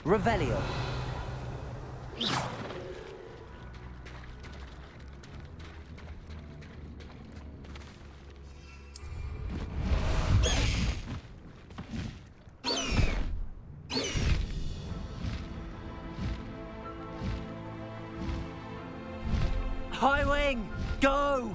Revelio. High wing, go!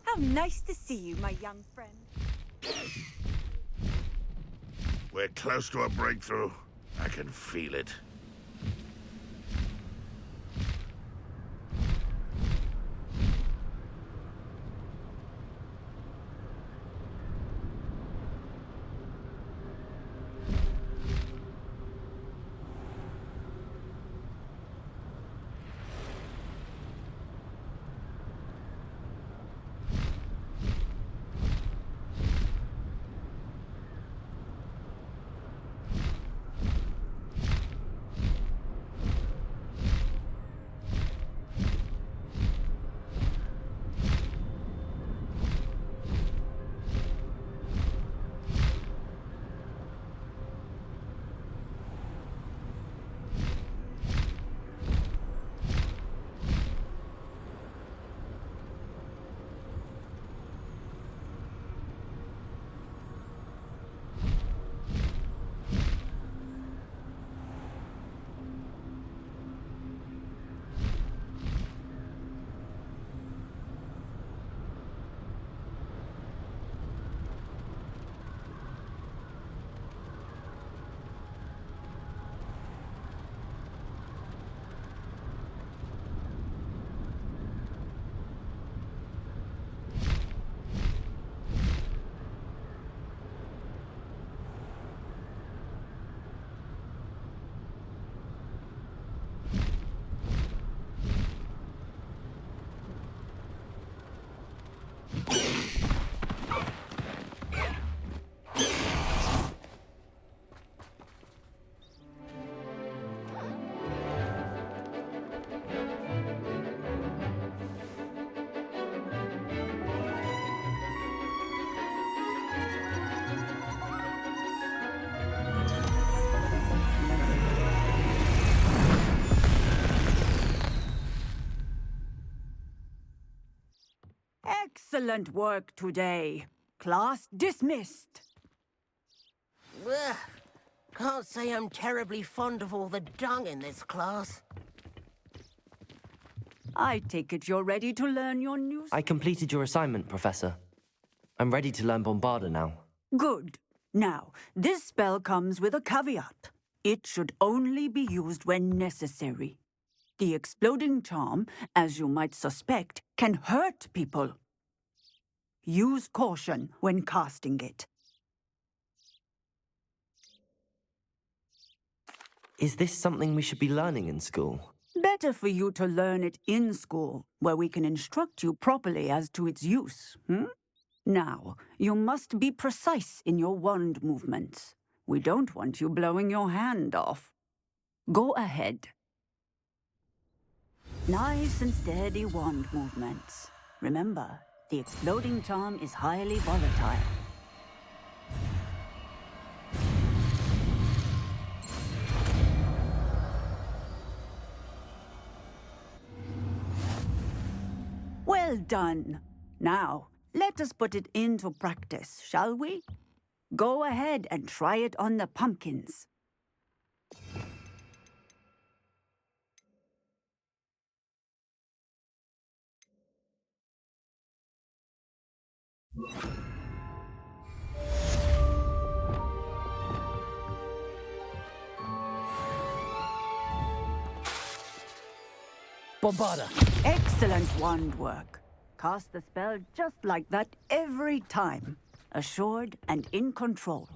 How nice to see you, my young friend. We're close to a breakthrough. I can feel it. Excellent work today. Class dismissed. Ugh. Can't say I'm terribly fond of all the dung in this class. I take it you're ready to learn your new... I completed your assignment, Professor. I'm ready to learn Bombarda now. Good. Now, this spell comes with a caveat. It should only be used when necessary. The exploding charm, as you might suspect, can hurt people. Use caution when casting it. Is this something we should be learning in school? Better for you to learn it in school, where we can instruct you properly as to its use, Now, you must be precise in your wand movements. We don't want you blowing your hand off. Go ahead. Nice and steady wand movements. Remember, the exploding charm is highly volatile. Well done. Now, let us put it into practice, shall we? Go ahead and try it on the pumpkins. Bombarda. Excellent wand work. Cast the spell just like that every time. Assured and in control.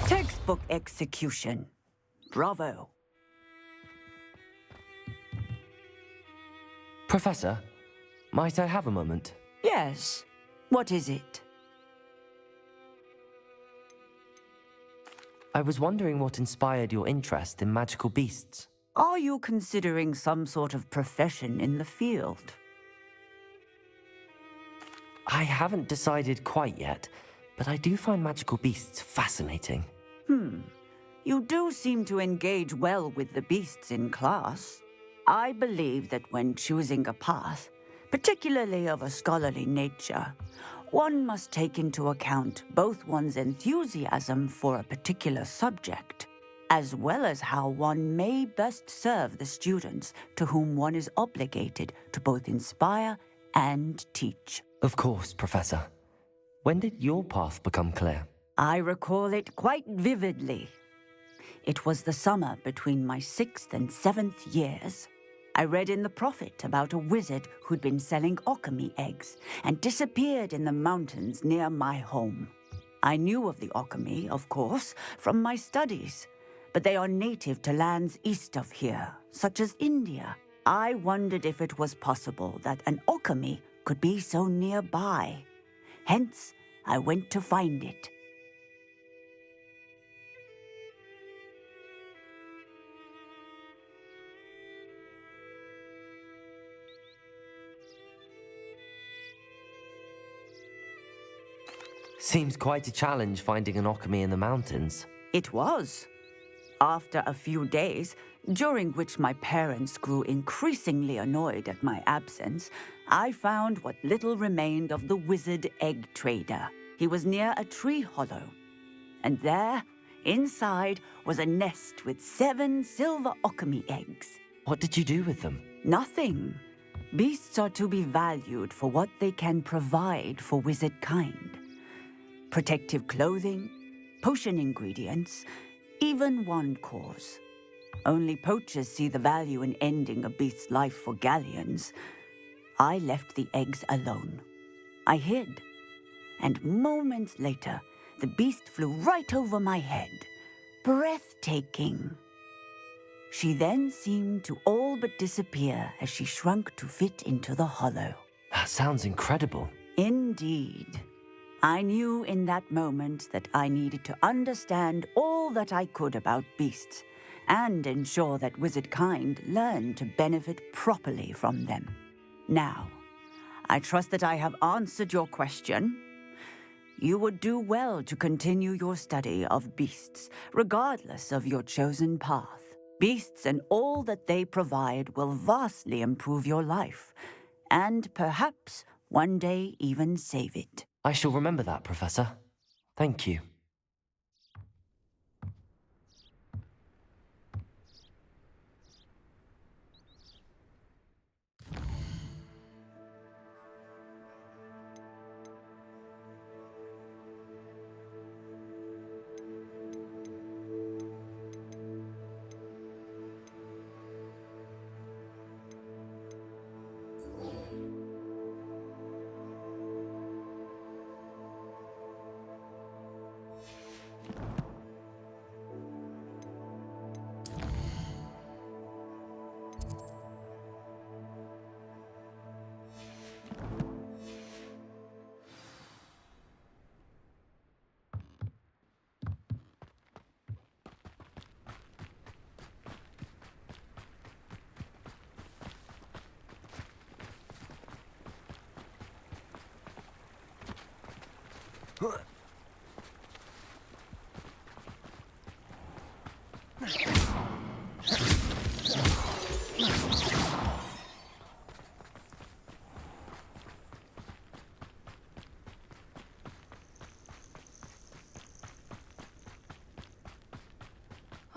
Textbook execution. Bravo. Professor, might I have a moment? Yes. What is it? I was wondering what inspired your interest in magical beasts. Are you considering some sort of profession in the field? I haven't decided quite yet, but I do find magical beasts fascinating. You do seem to engage well with the beasts in class. I believe that when choosing a path, particularly of a scholarly nature, one must take into account both one's enthusiasm for a particular subject, as well as how one may best serve the students to whom one is obligated to both inspire and teach. Of course, Professor. When did your path become clear? I recall it quite vividly. It was the summer between my 6th and 7th years. I read in the Prophet about a wizard who'd been selling alchemy eggs and disappeared in the mountains near my home. I knew of the alchemy, of course, from my studies, but they are native to lands east of here, such as India. I wondered if it was possible that an alchemy could be so nearby. Hence, I went to find it. Seems quite a challenge finding an alchemy in the mountains. It was. After a few days, during which my parents grew increasingly annoyed at my absence, I found what little remained of the wizard egg trader. He was near a tree hollow. And there, inside, was a nest with 7 silver alchemy eggs. What did you do with them? Nothing. Beasts are to be valued for what they can provide for wizard kind. Protective clothing, potion ingredients, even wand cores. Only poachers see the value in ending a beast's life for galleons. I left the eggs alone. I hid, and moments later, the beast flew right over my head. Breathtaking. She then seemed to all but disappear as she shrunk to fit into the hollow. That sounds incredible. Indeed. I knew in that moment that I needed to understand all that I could about beasts and ensure that wizard kind learned to benefit properly from them. Now, I trust that I have answered your question. You would do well to continue your study of beasts, regardless of your chosen path. Beasts and all that they provide will vastly improve your life, and perhaps one day even save it. I shall remember that, Professor. Thank you.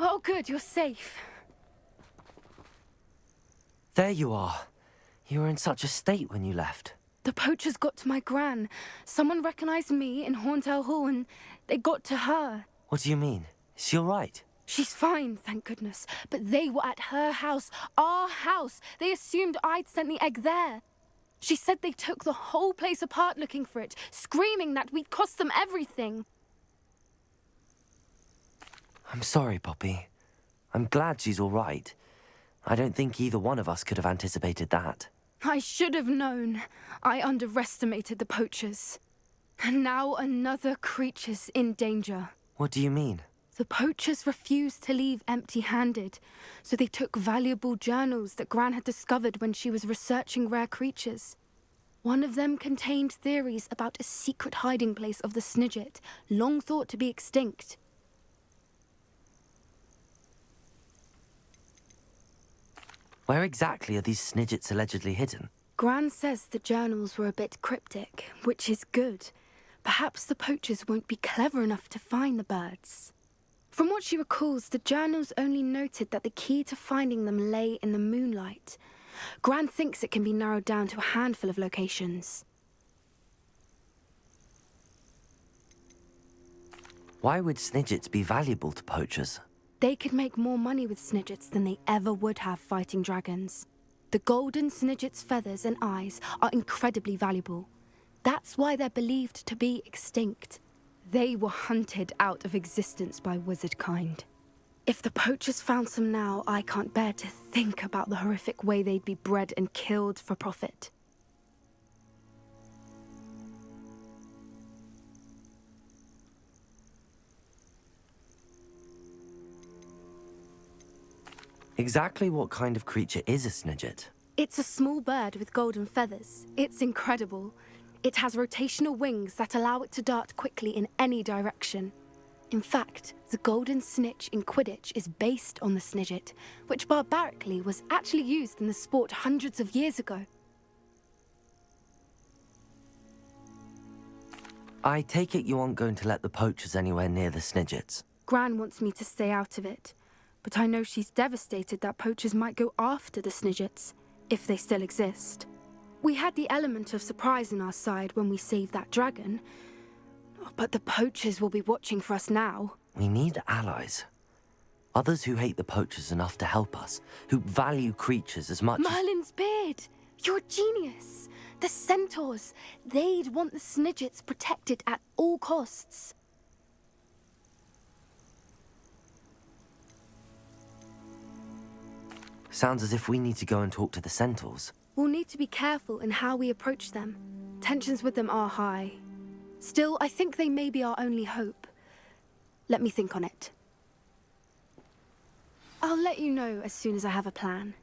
Oh, good, you're safe. There you are. You were in such a state when you left. The poachers got to my gran. Someone recognized me in Hauntel Hall and they got to her. What do you mean? Is she all right? She's fine, thank goodness. But they were at her house, our house. They assumed I'd sent the egg there. She said they took the whole place apart looking for it, screaming that we'd cost them everything. I'm sorry, Poppy. I'm glad she's all right. I don't think either one of us could have anticipated that. I should have known. I underestimated the poachers. And now another creature's in danger. What do you mean? The poachers refused to leave empty-handed, so they took valuable journals that Gran had discovered when she was researching rare creatures. One of them contained theories about a secret hiding place of the Snidget, long thought to be extinct. Where exactly are these Snidgets allegedly hidden? Gran says the journals were a bit cryptic, which is good. Perhaps the poachers won't be clever enough to find the birds. From what she recalls, the journals only noted that the key to finding them lay in the moonlight. Gran thinks it can be narrowed down to a handful of locations. Why would Snidgets be valuable to poachers? They could make more money with Snidgets than they ever would have fighting dragons. The golden Snidget's feathers and eyes are incredibly valuable. That's why they're believed to be extinct. They were hunted out of existence by wizard kind. If the poachers found some now, I can't bear to think about the horrific way they'd be bred and killed for profit. Exactly what kind of creature is a Snidget? It's a small bird with golden feathers. It's incredible. It has rotational wings that allow it to dart quickly in any direction. In fact, the golden snitch in Quidditch is based on the Snidget, which barbarically was actually used in the sport hundreds of years ago. I take it you aren't going to let the poachers anywhere near the Snidgets. Gran wants me to stay out of it, but I know she's devastated that poachers might go after the Snidgets, if they still exist. We had the element of surprise on our side when we saved that dragon, but the poachers will be watching for us now. We need allies. Others who hate the poachers enough to help us, who value creatures as much as... Merlin's beard! You're a genius! The centaurs! They'd want the Snidgets protected at all costs. Sounds as if we need to go and talk to the centaurs. We'll need to be careful in how we approach them. Tensions with them are high. Still, I think they may be our only hope. Let me think on it. I'll let you know as soon as I have a plan.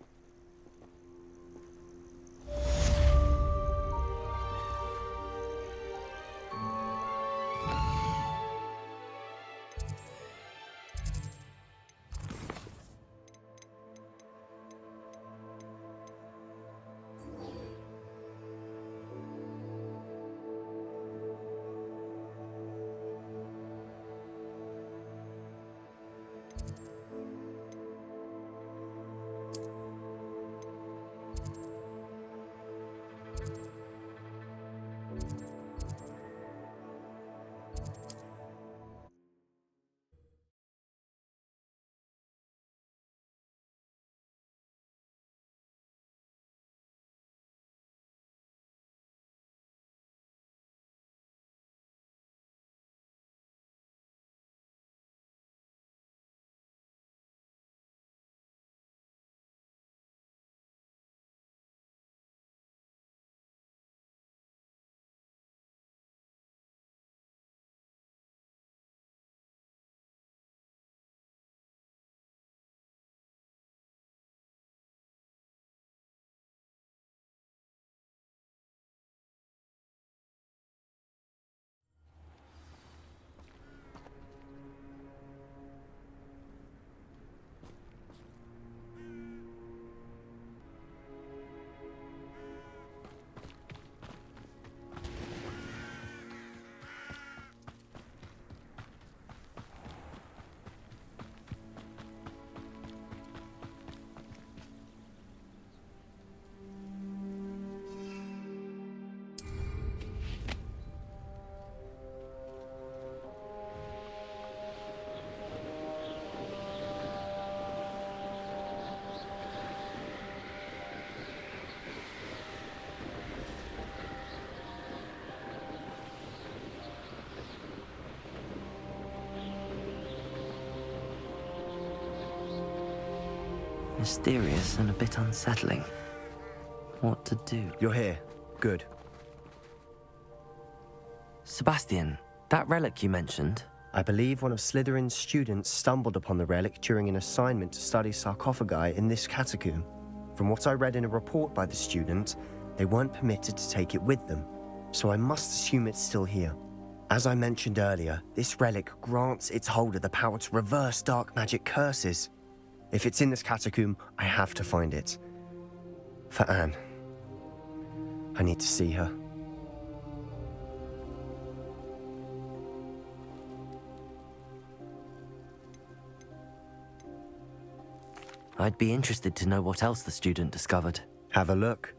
Mysterious and a bit unsettling. What to do? You're here. Good. Sebastian, that relic you mentioned, I believe one of Slytherin's students stumbled upon the relic during an assignment to study sarcophagi in this catacomb. From what I read in a report by the student, they weren't permitted to take it with them, so I must assume it's still here. As I mentioned earlier, this relic grants its holder the power to reverse dark magic curses. If it's in this catacomb, I have to find it. For Anne. I need to see her. I'd be interested to know what else the student discovered. Have a look.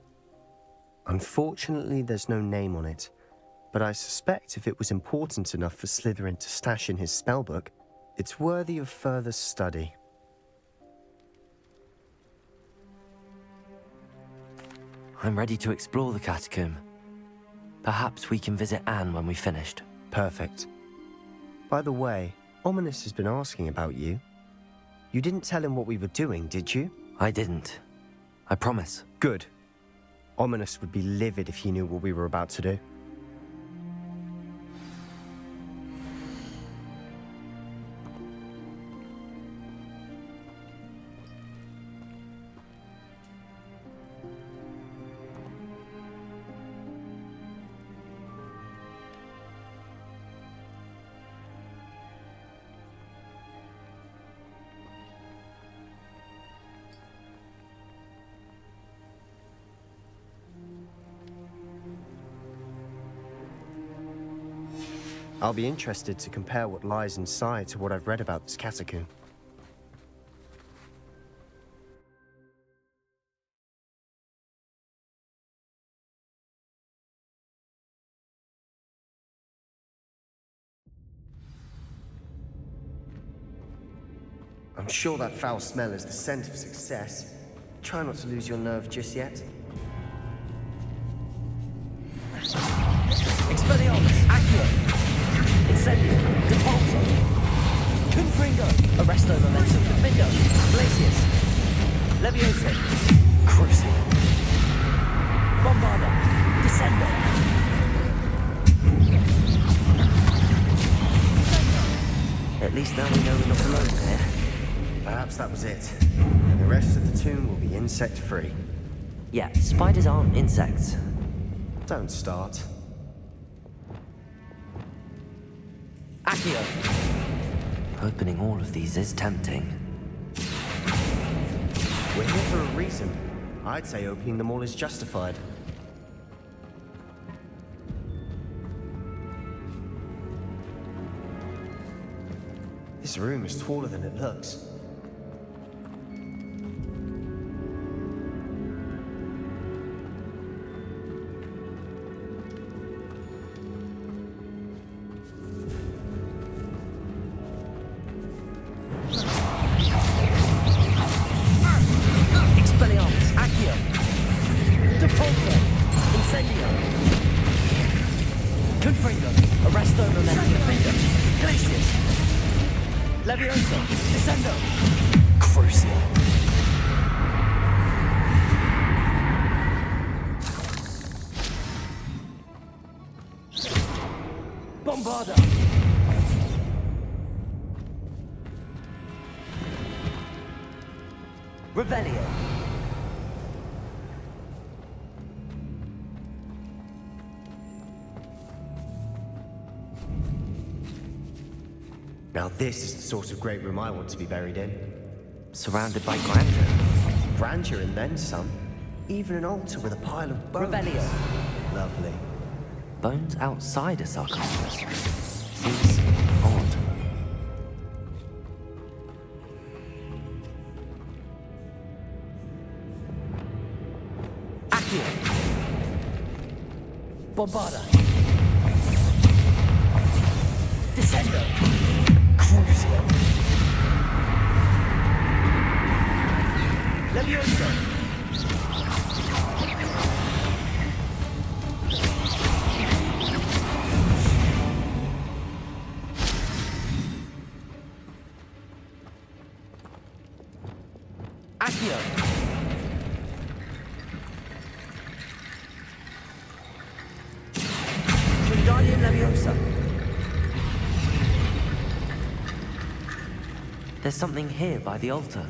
Unfortunately, there's no name on it, but I suspect if it was important enough for Slytherin to stash in his spellbook, it's worthy of further study. I'm ready to explore the catacomb. Perhaps we can visit Anne when we've finished. Perfect. By the way, Ominous has been asking about you. You didn't tell him what we were doing, did you? I didn't. I promise. Good. Ominous would be livid if he knew what we were about to do. I'll be interested to compare what lies inside to what I've read about this catacomb. I'm sure that foul smell is the scent of success. Try not to lose your nerve just yet. Expelliarmus, Accio, Incendio, Depulso, Confringo, Arresto Momentum, Defendo, Glacius, Leviosa, Crucial, Bombarda, Descendo. At least now we know we're not alone here. Perhaps that was it. And the rest of the tomb will be insect-free. Yeah, spiders aren't insects. Don't start. Accio! Opening all of these is tempting. We're here for a reason. I'd say opening them all is justified. This room is taller than it looks. Expelliarmus, Accio, Depulso, Incendio, Confringo, Arresto Momentum, Defendo, Glacius, Leviosa, Descendo, Crucial. Bombarda. Revelio. Now this is the sort of great room I want to be buried in. Surrounded by grandeur. Grandeur and then some. Even an altar with a pile of bones. Revelio. Lovely. Bones outside a sarcophagus. Seems odd. Accio. Bombarda. Descendo. Crucial. Leviosa. Accio. Accio. 𝕬𝖗𝖘𝖊𝖓𝖆𝖑. There's something here by the altar.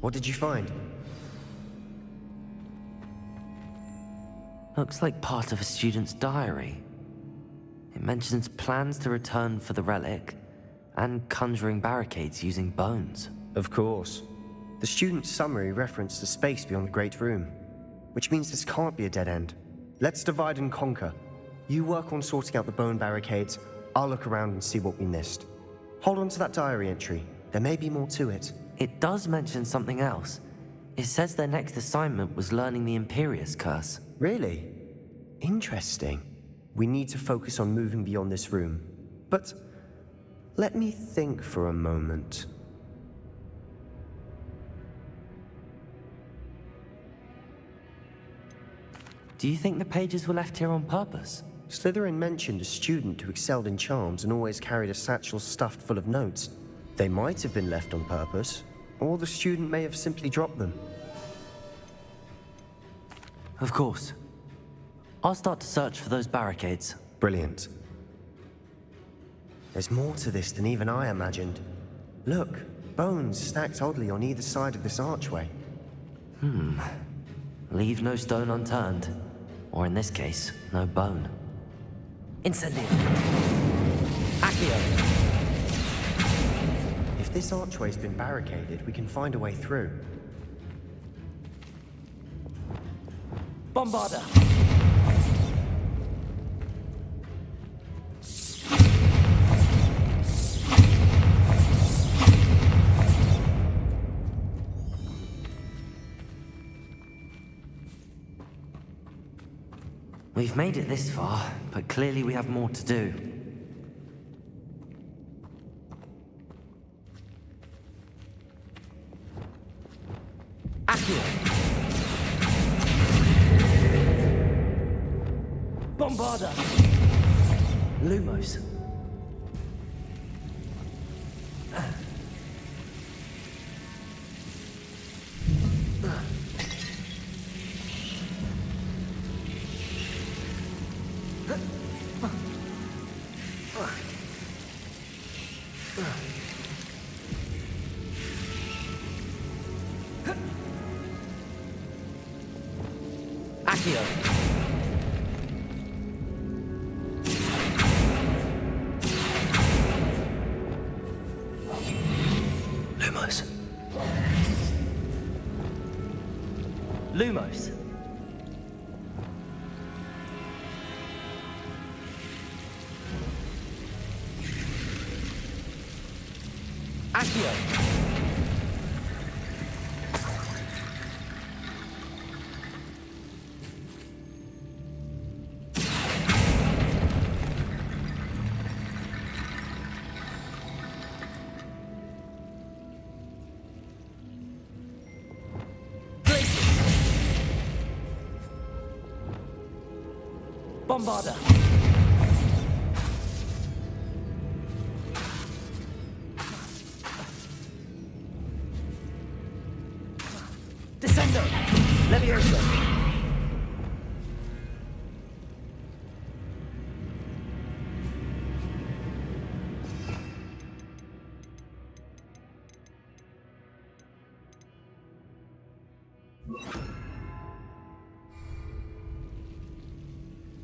What did you find? Looks like part of a student's diary. It mentions plans to return for the relic and conjuring barricades using bones. Of course. The student's summary referenced a space beyond the Great Room, which means this can't be a dead end. Let's divide and conquer. You work on sorting out the bone barricades, I'll look around and see what we missed. Hold on to that diary entry. There may be more to it. It does mention something else. It says their next assignment was learning the 𝕬𝖗𝖃 curse. Really? Interesting. We need to focus on moving beyond this room. But let me think for a moment. Do you think the pages were left here on purpose? Slytherin mentioned a student who excelled in charms and always carried a satchel stuffed full of notes. They might have been left on purpose, or the student may have simply dropped them. Of course. I'll start to search for those barricades. Brilliant. There's more to this than even I imagined. Look, bones stacked oddly on either side of this archway. Leave no stone unturned. Or in this case, no bone. Incendio. Accio. If this archway's been barricaded, we can find a way through. Bombarda. We've made it this far, but clearly we have more to do. Accio. Bombarda. Lumos. Accio. Lumos. Lumos. Accio. Bombarda. Descendo. Leviosa.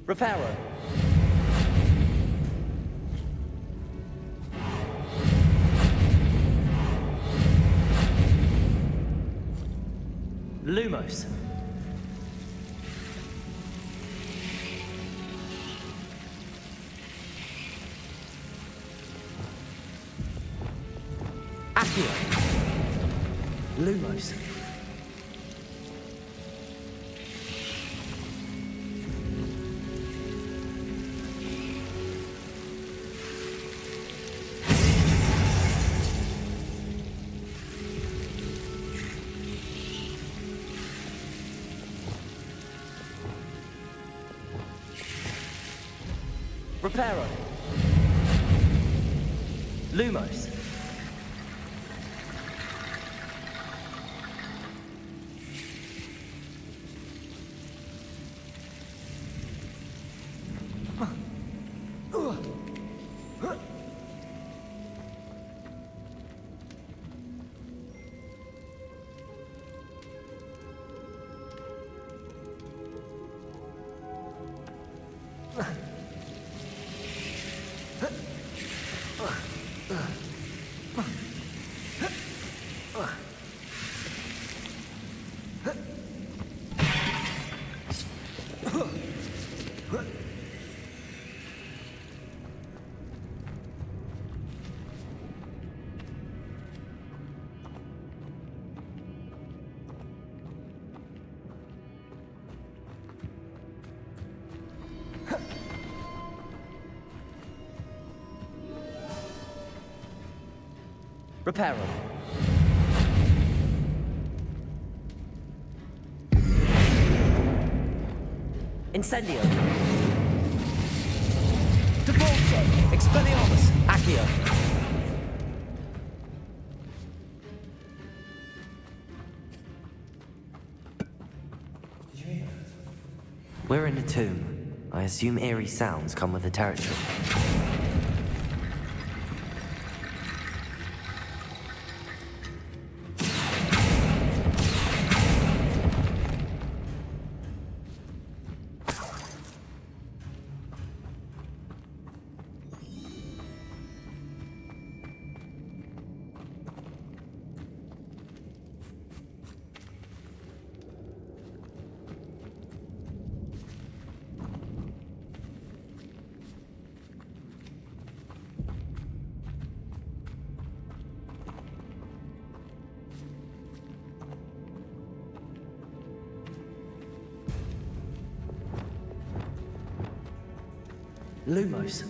Reparo. Lumos. Accio. Lumos. Reparo. Lumos. Reparo. Incendio. 𝕬𝖗𝖘𝖊𝖓𝖆𝖑. Expelliarmus. Accio. We're in a tomb. I assume eerie sounds come with the territory. Lumos.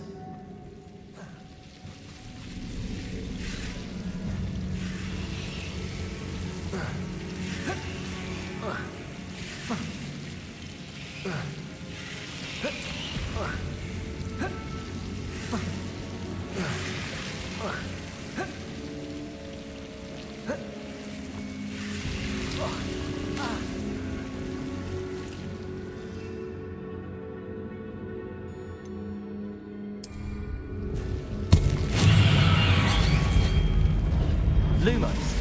Lumos.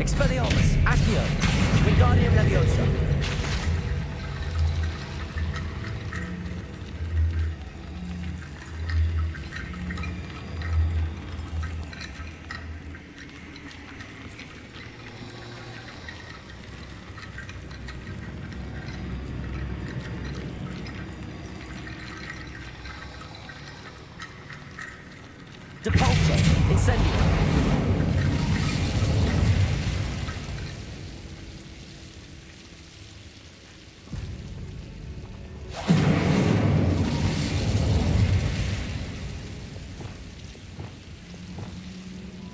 Expelliarmus. Accio. Wingardium Leviosa. 𝕬𝖗𝖘𝖊𝖓𝖆𝖑. Incendio.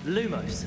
Lumos.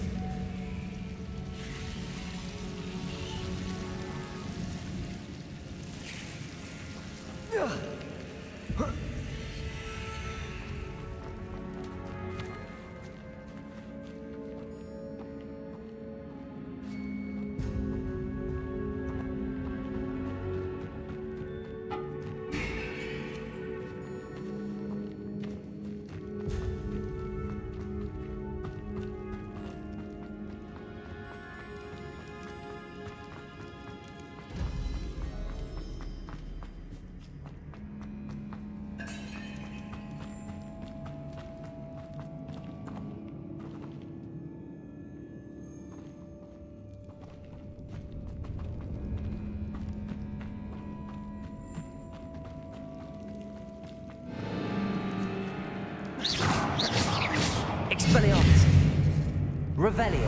Revelio.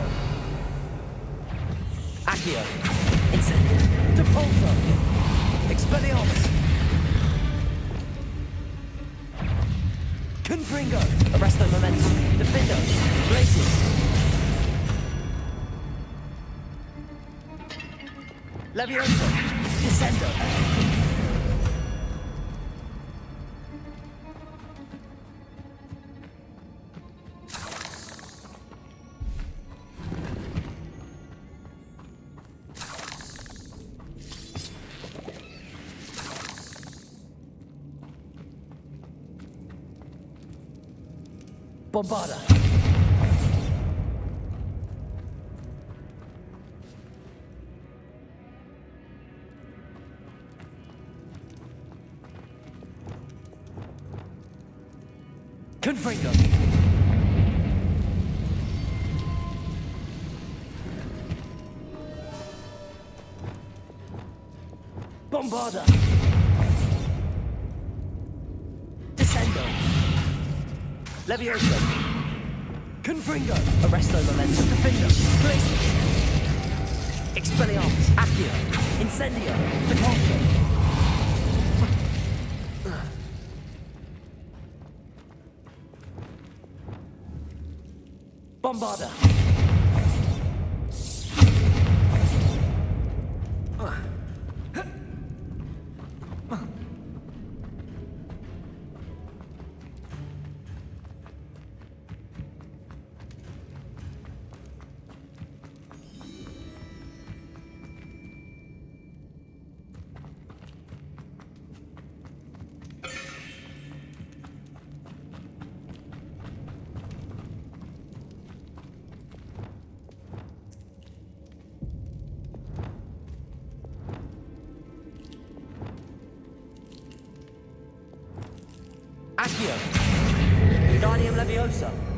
Accio. Incendio. Depulso. Expelliarmus. Confringo. Arresto Momentum. Defendo. Glacius. Levioso. Descendo. Bombarda. Confringo. Bombarda. Descendo. Levioso. Confringo. Arresto Momentum. Defendo. Glacius. Expelliarmus. Accio. Incendio. Depulso. Bombarda. Accio. Wingardium Leviosa.